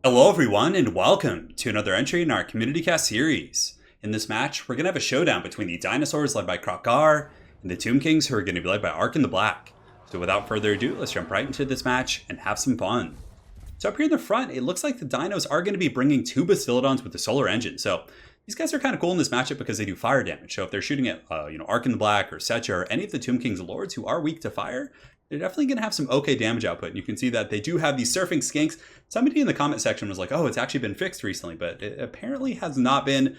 Hello everyone and welcome to another entry in our Community Cast series. In this match, we're going to have a showdown between the Dinosaurs led by Kroq-Gar and the Tomb Kings who are going to be led by Ark in the Black. So without further ado, let's jump right into this match and have some fun. So up here in the front, it looks like the Dinos are going to be bringing two Bastillodons with the Solar Engine. So these guys are kind of cool in this matchup because they do fire damage. So if they're shooting at Ark in the Black or Setcha or any of the Tomb King's lords who are weak to fire, they're definitely going to have some okay damage output. And you can see that they do have these surfing skinks. Somebody in the comment section was like, oh, it's actually been fixed recently, but it apparently has not been.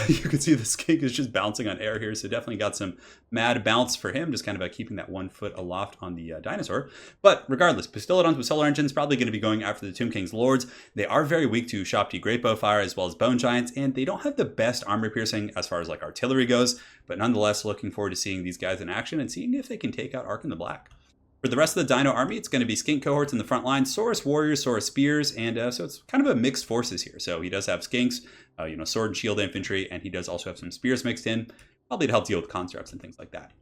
You can see the skink is just bouncing on air here. So definitely got some mad bounce for him, just kind of keeping that 1 foot aloft on the dinosaur. But regardless, Bastillodons with Solar Engines probably going to be going after the Tomb King's lords. They are very weak to Shopti Great Bow Fire as well as Bone Giants, and they don't have the best armor piercing as far as like artillery goes. But nonetheless, looking forward to seeing these guys in action and seeing if they can take out Ark in the Black. For the rest of the Dino army, it's going to be Skink cohorts in the front line, Saurus warriors, Saurus spears, and so it's kind of a mixed forces here. So he does have Skinks, sword and shield infantry, and he does also have some spears mixed in, probably to help deal with constructs and things like that.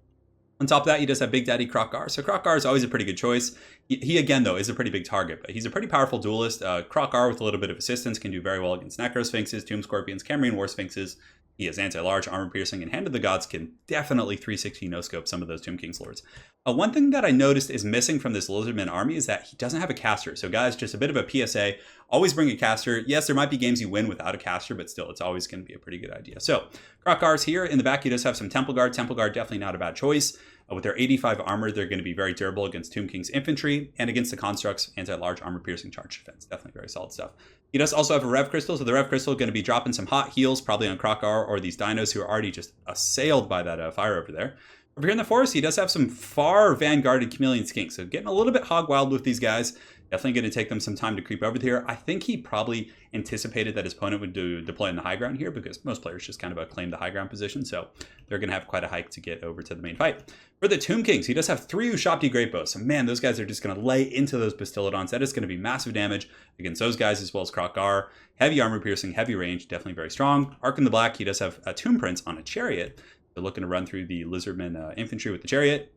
On top of that, he does have Big Daddy Kroq-Gar. So Kroq-Gar is always a pretty good choice. He again, though, is a pretty big target, but he's a pretty powerful duelist. Kroq-Gar with a little bit of assistance can do very well against Necrosphinxes, Tomb Scorpions, Cambrian War Sphinxes. He has anti-large, armor piercing, and Hand of the Gods can definitely 360 no-scope some of those Tomb King's lords. One thing that I noticed is missing from this Lizardmen army is that he doesn't have a caster. So guys, just a bit of a PSA, always bring a caster. Yes, there might be games you win without a caster, but still, it's always going to be a pretty good idea. So Kroq-Gar's here. In the back, he does have some Temple Guard. Temple Guard, definitely not a bad choice. With their 85 armor, they're going to be very durable against Tomb King's infantry and against the constructs, anti-large armor piercing charge defense. Definitely very solid stuff. He does also have a Rev Crystal, so the Rev Crystal is going to be dropping some hot heals, probably on Kroq-Gar or these dinos who are already just assailed by that fire over there. Over here in the forest, he does have some far vanguarded Chameleon Skinks, so getting a little bit hog wild with these guys. Definitely going to take them some time to creep over here. I think he probably anticipated that his opponent would deploy in the high ground here because most players just kind of claim the high ground position. So they're going to have quite a hike to get over to the main fight. For the Tomb Kings, he does have 3 Ushapti Great Bows. So man, those guys are just going to lay into those Bastillodons. That is going to be massive damage against those guys as well as Kroq-Gar. Heavy armor piercing, heavy range, definitely very strong. Ark in the Black, he does have a Tomb Prince on a chariot. They're looking to run through the Lizardmen infantry with the chariot.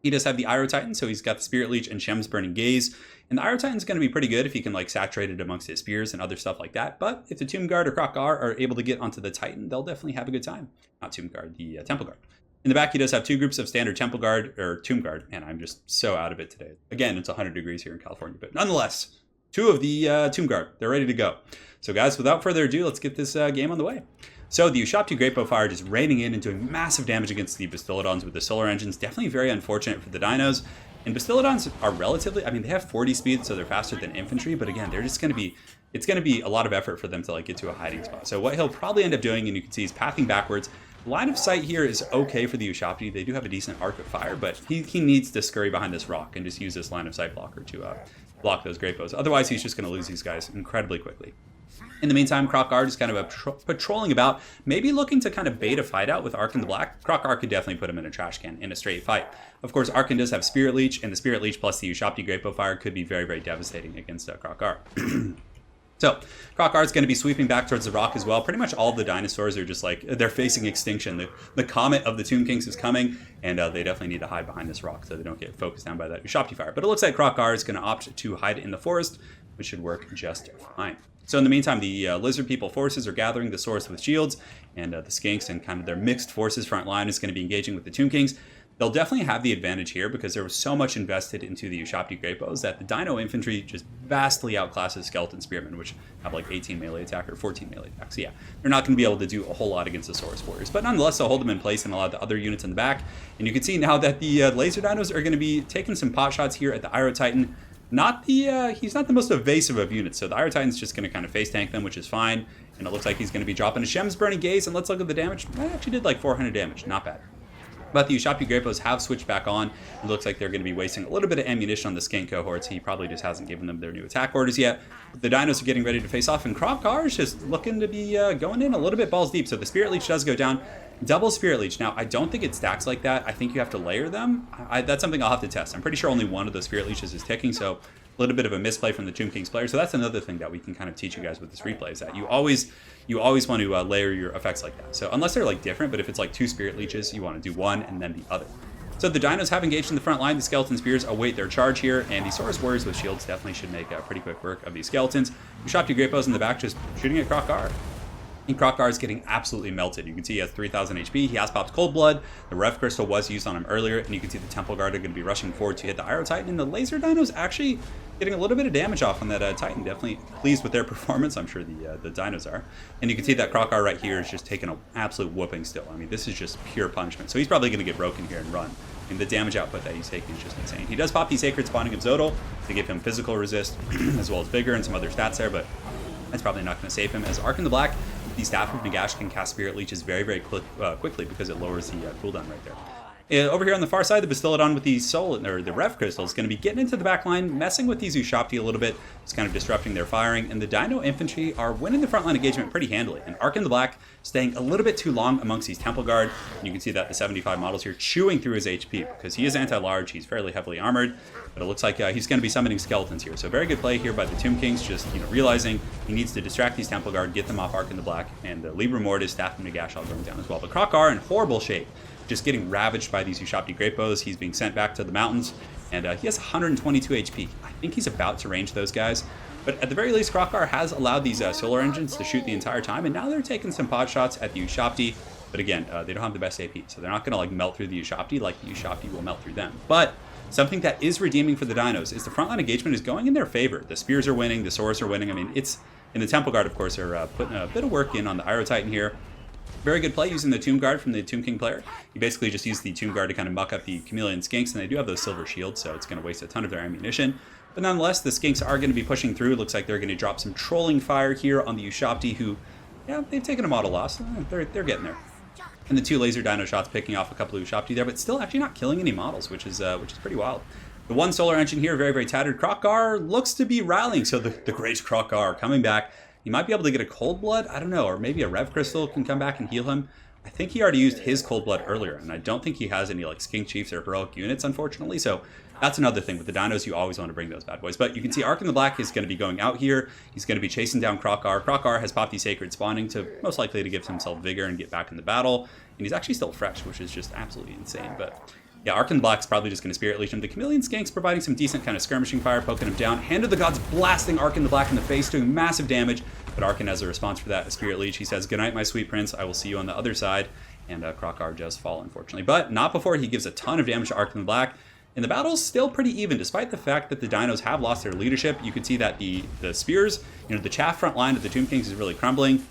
He does have the Iro Titan, so he's got the Spirit Leech and Shem's Burning Gaze. And the Iro Titan's going to be pretty good if he can saturate it amongst his spears and other stuff like that. But if the Tomb Guard or Kroq-Gar are able to get onto the Titan, they'll definitely have a good time. Not Tomb Guard, the Temple Guard. In the back, he does have 2 groups of standard Temple Guard, or Tomb Guard. Man, I'm just so out of it today. Again, it's 100 degrees here in California, but nonetheless, 2 of the Tomb Guard. They're ready to go. So guys, without further ado, let's get this game on the way. So the Ushapti Great Bow Fire just raining in and doing massive damage against the Bastillodons with the Solar Engines. Definitely very unfortunate for the Dinos. And Bastillodons are relatively, they have 40 speed, so they're faster than infantry. But again, they're just going to be, it's going to be a lot of effort for them to get to a hiding spot. So what he'll probably end up doing, and you can see he's pathing backwards. Line of sight here is okay for the Ushapti. They do have a decent arc of fire, but he needs to scurry behind this rock and just use this line of sight blocker to block those Great Bows. Otherwise, he's just going to lose these guys incredibly quickly. In the meantime, Kroq-Gar is kind of patrolling about, maybe looking to kind of bait a fight out with Ark in the Black. Kroq-Gar could definitely put him in a trash can in a straight fight. Of course, Arkin does have Spirit Leech, and the Spirit Leech plus the Ushapti Great Bow Fire could be very, very devastating against Kroq-Gar. So, Kroq-Gar is going to be sweeping back towards the rock as well. Pretty much all of the dinosaurs are just they're facing extinction. The comet of the Tomb Kings is coming, and they definitely need to hide behind this rock so they don't get focused down by that Ushapti fire. But it looks like Kroq-Gar is going to opt to hide in the forest, which should work just fine. So in the meantime, the lizard people forces are gathering the Saurus with shields, and the Skinks and kind of their mixed forces front line is going to be engaging with the Tomb Kings. They'll definitely have the advantage here because there was so much invested into the Ushapti Great Bows that the Dino infantry just vastly outclasses Skeleton Spearmen, which have 18 melee attack or 14 melee attack. So yeah, they're not going to be able to do a whole lot against the Saurus warriors, but nonetheless, they'll hold them in place and allow the other units in the back. And you can see now that the laser dinos are going to be taking some pot shots here at the Iro Titan. He's not the most evasive of units, so the Iro Titan's just going to kind of face tank them, which is fine. And it looks like he's going to be dropping a Shem's Burning Gaze, and let's look at the damage. That actually did 400 damage, not bad. But the Ushapti Great Bows have switched back on. It looks like they're going to be wasting a little bit of ammunition on the Skink cohorts. He probably just hasn't given them their new attack orders yet. The Dinos are getting ready to face off, and Kroq-Gar is just looking to be going in a little bit balls deep. So the Spirit Leech does go down. Double Spirit Leech. Now, I don't think it stacks like that. I think you have to layer them. That's something I'll have to test. I'm pretty sure only one of those Spirit Leeches is ticking, so a little bit of a misplay from the Tomb King's player. So that's another thing that we can kind of teach you guys with this replay is that you always want to layer your effects like that. So unless they're different, but if it's 2 Spirit Leeches, you want to do one and then the other. So the Dinos have engaged in the front line. The Skeleton Spears await their charge here, and the Saurus Warriors with shields definitely should make pretty quick work of these Skeletons. Ushabti Great Bows in the back just shooting at Kroq-Gar. And Kroq-Gar is getting absolutely melted. You can see he has 3,000 HP. He has popped Cold Blood. The Rev Crystal was used on him earlier, and you can see the Temple Guard are going to be rushing forward to hit the Iron Titan. And the Laser Dinos actually getting a little bit of damage off on that Titan. Definitely pleased with their performance. I'm sure the Dinos are. And you can see that Kroq-Gar right here is just taking an absolute whooping still. I mean, this is just pure punishment. So he's probably going to get broken here and run. And the damage output that he's taking is just insane. He does pop the Sacred Spawning of Zodal to give him physical resist, as well as vigor and some other stats there, but that's probably not going to save him. As Ark in the Black, the Staff of Nagash can cast Spirit Leeches very, very quickly because it lowers the cooldown right there. Over here on the far side, the Bastiladon with the Soul, or the Rev Crystal, is going to be getting into the back line, messing with these Ushabti a little bit, just kind of disrupting their firing, and the Dino Infantry are winning the frontline engagement pretty handily. And Ark in the Black staying a little bit too long amongst these Temple Guard, and you can see that the 75 models here chewing through his HP, because he is anti-large, he's fairly heavily armored, but it looks like he's going to be summoning Skeletons here. So very good play here by the Tomb Kings, just realizing he needs to distract these Temple Guard, get them off Ark in the Black, and the Libra Mortis, Staff of Nagash all going down as well. But Kroq-Gar in horrible shape, just getting ravaged by these Ushabti Great Bows. He's being sent back to the mountains, and he has 122 HP. I think he's about to range those guys. But at the very least, Kroq-Gar has allowed these solar engines to shoot the entire time, and now they're taking some pot shots at the Ushabti. But again, they don't have the best AP, so they're not going to melt through the Ushabti like the Ushabti will melt through them. But something that is redeeming for the Dinos is the frontline engagement is going in their favor. The Spears are winning, the Swords are winning. I mean, it's in the Temple Guard, of course, are putting a bit of work in on the Iron Titan here. Very good play using the Tomb Guard from the Tomb King player. You basically just use the Tomb Guard to kind of muck up the Chameleon Skinks, and they do have those silver shields, so it's going to waste a ton of their ammunition. But nonetheless, the Skinks are going to be pushing through. Looks like they're going to drop some trolling fire here on the Ushabti, who, yeah, they've taken a model loss. They're getting there. And the two laser dino shots picking off a couple of Ushabti there, but still actually not killing any models, which is pretty wild. The one solar engine here, very, very tattered. Kroq-Gar looks to be rallying, so the great Kroq-Gar coming back. He might be able to get a Cold Blood, I don't know, or maybe a Rev Crystal can come back and heal him. I think he already used his Cold Blood earlier, and I don't think he has any Skink Chiefs or Heroic units, unfortunately, so that's another thing. With the Dinos, you always want to bring those bad boys. But you can see Ark in the Black is going to be going out here. He's going to be chasing down Kroq-Gar. Kroq-Gar has popped the Sacred Spawning to most likely to give himself vigor and get back in the battle, and he's actually still fresh, which is just absolutely insane. But yeah, Ark in the Black's probably just going to Spirit Leech him. The Chameleon Skinks providing some decent kind of skirmishing fire, poking him down. Hand of the Gods blasting Ark in the Black in the face, doing massive damage. But Arkin, as a response for that, a Spirit Leech, he says, "Good night, my sweet prince. I will see you on the other side." And Kroq-Gar does fall, unfortunately. But not before he gives a ton of damage to Ark in the Black. And the battle's still pretty even, despite the fact that the Dinos have lost their leadership. You can see that the Spears, the chaff front line of the Tomb Kings is really crumbling.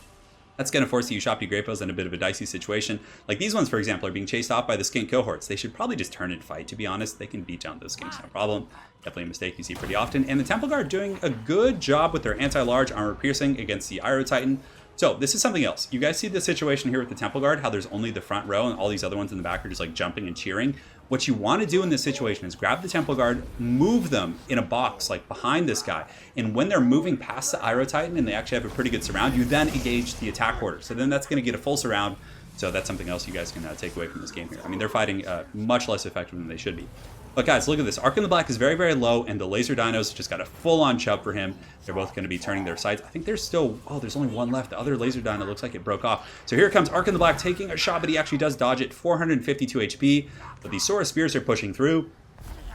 That's going to force the Ushabti Great Bows in a bit of a dicey situation. Like these ones, for example, are being chased off by the Skink cohorts. They should probably just turn and fight, to be honest. They can beat down those Skinks, no problem. Definitely a mistake you see pretty often. And the Temple Guard doing a good job with their anti-large armor piercing against the Iron Titan. So this is something else. You guys see the situation here with the Temple Guard, how there's only the front row and all these other ones in the back are just jumping and cheering. What you want to do in this situation is grab the Temple Guard, move them in a box behind this guy, and when they're moving past the Iron Titan and they actually have a pretty good surround, you then engage the attack order. So then that's going to get a full surround. So that's something else you guys can take away from this game here. I mean, they're fighting much less effective than they should be. But guys, look at this. Ark in the Black is very, very low, and the Laser Dinos just got a full-on chub for him. They're both going to be turning their sights. I think there's still... Oh, there's only one left. The other Laser Dino looks like it broke off. So here comes Ark in the Black taking a shot, but he actually does dodge it. 452 HP. But the Saurus Spears are pushing through.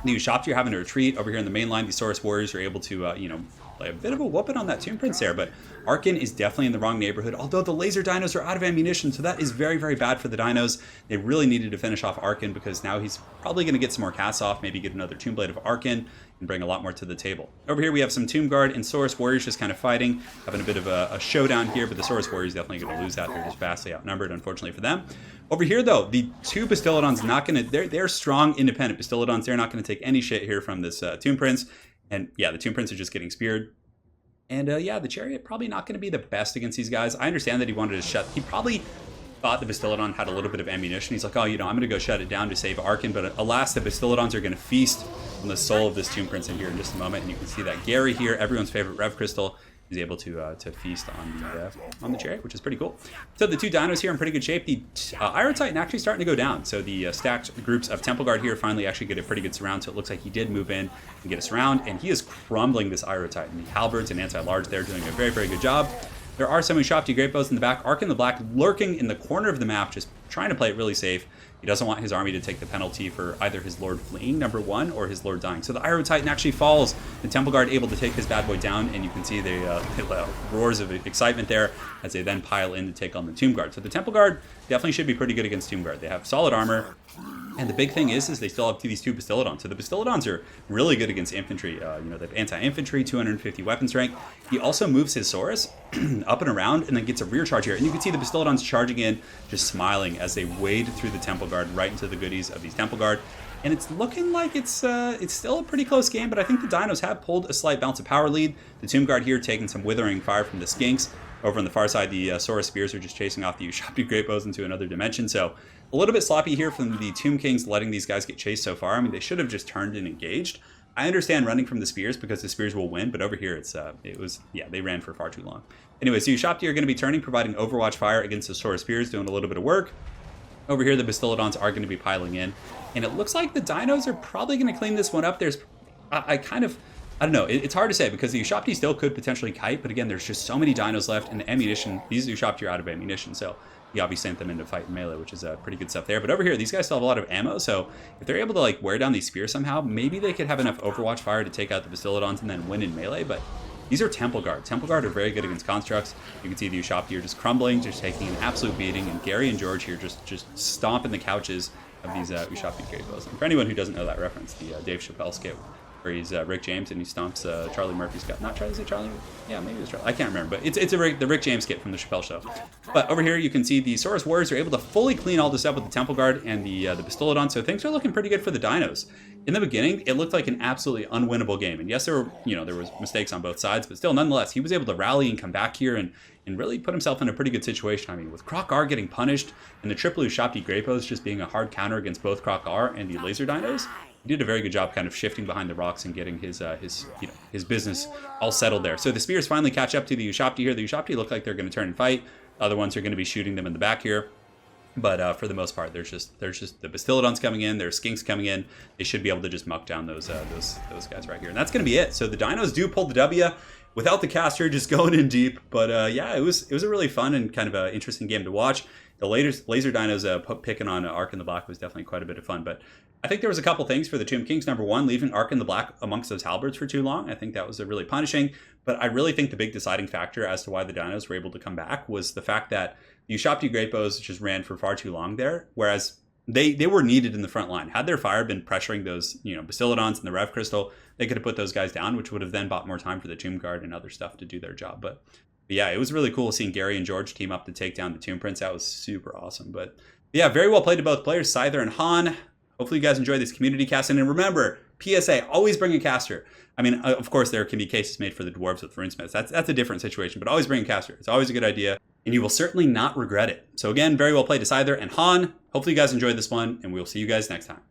The Ushabti are having to retreat. Over here in the main line, the Saurus Warriors are able to, play a bit of a whooping on that Tomb Prince there. But Arkin is definitely in the wrong neighborhood, although the Laser Dinos are out of ammunition, so that is very, very bad for the Dinos. They really needed to finish off Arkin because now he's probably going to get some more casts off, maybe get another Tomb Blade of Arkin, and bring a lot more to the table. Over here we have some Tomb Guard and Saurus Warriors just kind of fighting, having a bit of a showdown here, but the Saurus Warriors definitely going to lose that. They're just vastly outnumbered, unfortunately for them. Over here, though, the two Bastiladons not going to... They're strong, independent Bastiladons. They're not going to take any shit here from this Tomb Prince. And yeah, the Tomb Prince are just getting speared. And yeah, the Chariot probably not going to be the best against these guys. I understand that he wanted to shut... He probably thought the Bastiladon had a little bit of ammunition. He's like, oh, I'm going to go shut it down to save Arkin. But alas, the Bastiladons are going to feast on the soul of this Tomb Prince in here in just a moment. And you can see that Gary here, everyone's favorite Rev Crystal, is able to feast on the Chariot, which is pretty cool. So the two Dinos here in pretty good shape. The Iron Titan actually starting to go down. So the stacked groups of Temple Guard here finally actually get a pretty good surround. So it looks like he did move in and get a surround, and he is crumbling this Iron Titan. The Halberds and Anti-Large there doing a very, very good job. There are some Ushabti Great Bows in the back. Ark in the Black lurking in the corner of the map, just trying to play it really safe. He doesn't want his army to take the penalty for either his Lord fleeing, number one, or his Lord dying. So the Iron Titan actually falls. The Temple Guard able to take this bad boy down, and you can see they roars of excitement there as they then pile in to take on the Tomb Guard. So the Temple Guard definitely should be pretty good against Tomb Guard. They have solid armor. And the big thing is they still have these 2 Bastiladons. So the Bastiladons are really good against infantry. They have anti-infantry, 250 weapon strength. He also moves his Saurus up and around and then gets a rear charge here. And you can see the Bastiladons charging in, just smiling as they wade through the Temple Guard right into the goodies of these Temple Guard. And it's looking like it's still a pretty close game, but I think the Dinos have pulled a slight bounce of power lead. The Tomb Guard here taking some withering fire from the Skinks. Over on the far side, the Saurus Spears are just chasing off the Ushabti Great Bows into another dimension. So a little bit sloppy here from the Tomb Kings letting these guys get chased so far. I mean, they should have just turned and engaged. I understand running from the Spears because the Spears will win, but over here they ran for far too long. Anyways, the Ushabti are going to be turning, providing overwatch fire against the Saurus Spears, doing a little bit of work. Over here, the Bastiladons are going to be piling in. And it looks like the Dinos are probably going to clean this one up. I don't know. It's hard to say because the Ushabti still could potentially kite, but again, there's just so many Dinos left, and the ammunition, these Ushabti are out of ammunition, so he obviously sent them into fight in melee, which is pretty good stuff there. But over here, these guys still have a lot of ammo, so if they're able to like wear down these spears somehow, maybe they could have enough Overwatch fire to take out the Bastiladons and then win in melee, but these are Temple Guard. Temple Guard are very good against constructs. You can see the Ushabti are just crumbling, just taking an absolute beating, and Gary and George here just stomping the couches of these Ushabti Great Bows. And for anyone who doesn't know that reference, the Dave Chappelle skit where he's Rick James and he stomps Charlie Murphy's guy. Not Charlie, is it Charlie? Yeah, maybe it was Charlie. I can't remember, but it's the Rick James skit from the Chappelle Show. But over here you can see the Saurus Warriors are able to fully clean all this up with the Temple Guard and the Bastiladon, so things are looking pretty good for the Dinos. In the beginning, it looked like an absolutely unwinnable game, and yes, there was mistakes on both sides, but still, nonetheless, he was able to rally and come back here and really put himself in a pretty good situation. I mean, with Kroq-Gar getting punished and the triple Ushabti Great Bows just being a hard counter against both Kroq-Gar and the Laser Dinos, he did a very good job kind of shifting behind the rocks and getting his business all settled there. So the Spears finally catch up to the Ushabti here. The Ushabti look like they're going to turn and fight. The other ones are going to be shooting them in the back here. But for the most part, there's just the Bastiladons coming in, there's Skinks coming in. They should be able to just muck down those guys right here. And that's going to be it. So the Dinos do pull the W without the caster, just going in deep. But yeah, it was a really fun and kind of an interesting game to watch. The laser Dinos picking on Ark in the Black was definitely quite a bit of fun. But I think there was a couple things for the Tomb Kings. Number one, leaving Ark in the Black amongst those halberds for too long. I think that was really punishing. But I really think the big deciding factor as to why the Dinos were able to come back was the fact that the Ushabti Great Bows just ran for far too long there, whereas they were needed in the front line. Had their fire been pressuring those Bastiladons and the Rev Crystal, they could have put those guys down, which would have then bought more time for the Tomb Guard and other stuff to do their job. But yeah, it was really cool seeing Gary and George team up to take down the Tomb Prince. That was super awesome. But yeah, very well played to both players, Scyther and Han. Hopefully you guys enjoyed this community cast. And remember, PSA, always bring a caster. I mean, of course, there can be cases made for the dwarves with runesmiths. That's a different situation, but always bring a caster. It's always a good idea, and you will certainly not regret it. So again, very well played to Scyther and Han. Hopefully you guys enjoyed this one, and we'll see you guys next time.